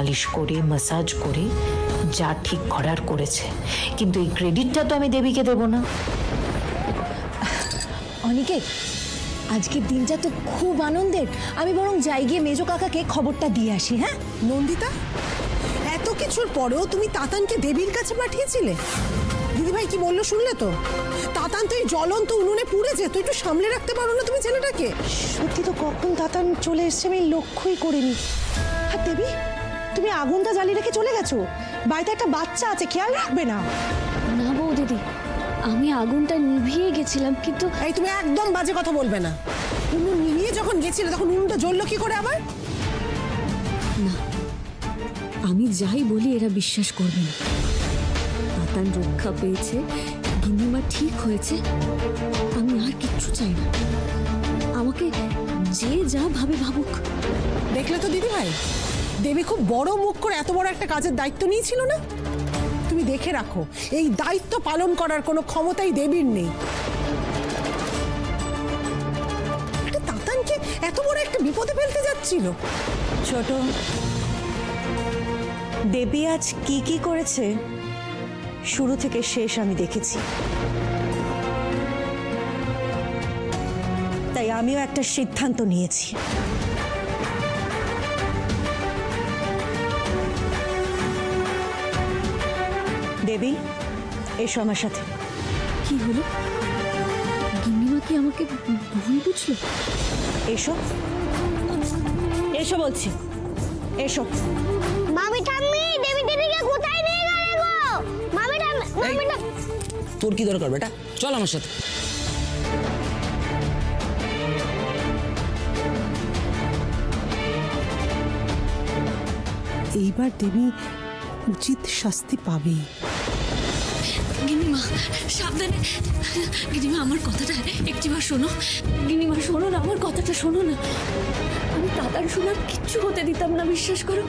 মালিশ করে ম্যাসাজ করে যা ঠিক করার করেছে, কিন্তু এই ক্রেডিটটা তো আমি দেবীকে দেব না। অনিকেত, আজকের দিনটা তো খুব আনন্দের। আমি বরং যাই গিয়ে মেজো কাকাকে খবরটা দিয়ে আসি। হ্যাঁ নন্দিতা, এত কিছুর পরেও তুমি তাতানকে দেবীর কাছে পাঠিয়েছিলে? দিদিভাই কি বললো শুনলে তো? তাতান তো এই জ্বলন্ত উনুনে পুড়ে যেত, একটু সামলে রাখতে পারো না তুমি ছেলেটাকে? সত্যি তো, কখন তাতান চলে এসছে আমি লক্ষ্যই করিনি। আর দেবী, তুমি আগুনটা জ্বালিয়ে রেখে চলে গেছো। বাড়িতে একটা বাচ্চা আছে, খেয়াল রাখবে না? না বউ দিদি, আমি আগুনটা নিভিয়ে গেছিলাম, কিন্তু এই তুমি একদম বাজে কথা বলবে না। উনুন নিভিয়ে যখন গেছিলে তখন উনুনটা জ্বললো কি করে আবার? না, আমি যাই বলি এরা বিশ্বাস করবে না। তাতান রক্ষা পেয়েছে, গিন্নিমা ঠিক হয়েছে, আমি আর কিচ্ছু চাই না। আমাকে যে যা ভাবে ভাবুক। দেখলে তো দিদিভাই, দেবী খুব বড় মুখ করে এত বড় একটা কাজের দায়িত্ব নিয়েছিল না? তুমি দেখে রাখো, এই দায়িত্ব পালন করার কোনো ক্ষমতাই দেবীর নেই। তাতানকে এত বড় একটা বিপদে ফেলতে যাচ্ছিল। ছোট, দেবী আজ কি কি করেছে শুরু থেকে শেষ আমি দেখেছি, তাই আমিও একটা সিদ্ধান্ত নিয়েছি। দেবী, এসো আমার সাথে। কি হলো? গিন্নিমা কি আমাকে ভুল বুঝলো? এসো, এসো বলছি, এসো। মামি ঠাম্মি, দেবী দিদিকে কোথায় নিয়ে গেলে গো? মামি ঠাম্মি, তোর কি দরকার বেটা? চল আমার সাথে। এইবার দেবী উচিত শাস্তি পাবে। গিন্নিমা সাবধানে। গিন্নিমা আমার কথাটা একটিবার শোনো। গিন্নিমা শোনো না, আমার কথাটা শোনো না। আমি তাতান শোনার কিচ্ছু হতে দিতাম না, বিশ্বাস করো।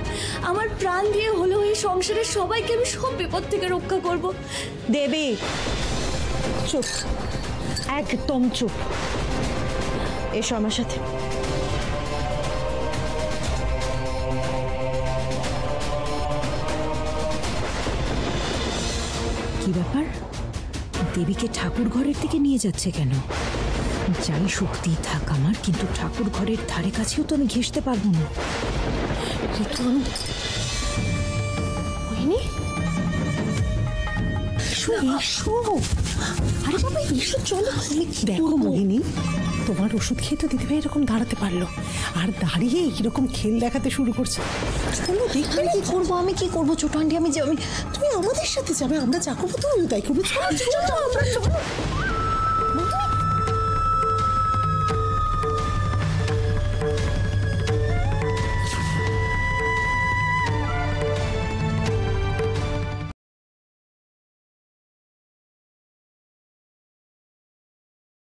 আমার প্রাণ দিয়ে হলেও এই সংসারের সবাইকে আমি সব বিপদ থেকে রক্ষা করব। দেবী চুপ, একদম চুপ। এসো আমার সাথে। কি ব্যাপার, দেবীকে ঠাকুর ঘরের দিকে নিয়ে যাচ্ছে কেন? যাই শক্তি থাক আমার, কিন্তু ঠাকুর ঘরের ধারে কাছেও তো আমি ঘেঁষতে পারবো না। আরে বাবা, এসো চলো। দেখো মোহিনী, তোমার ওষুধ খেয়ে তো দিদিভাই এরকম দাঁড়াতে পারলো, আর দাঁড়িয়ে এরকম খেল দেখাতে শুরু করছে। চলো দেখবে। কি করবো আমি, কি করবো ছোট আন্টি? আমি তুমি আমাদের সাথে যাবে, আমরা যা করবো তুমিও তাই করবে। চলো চলো, আমরা চলো।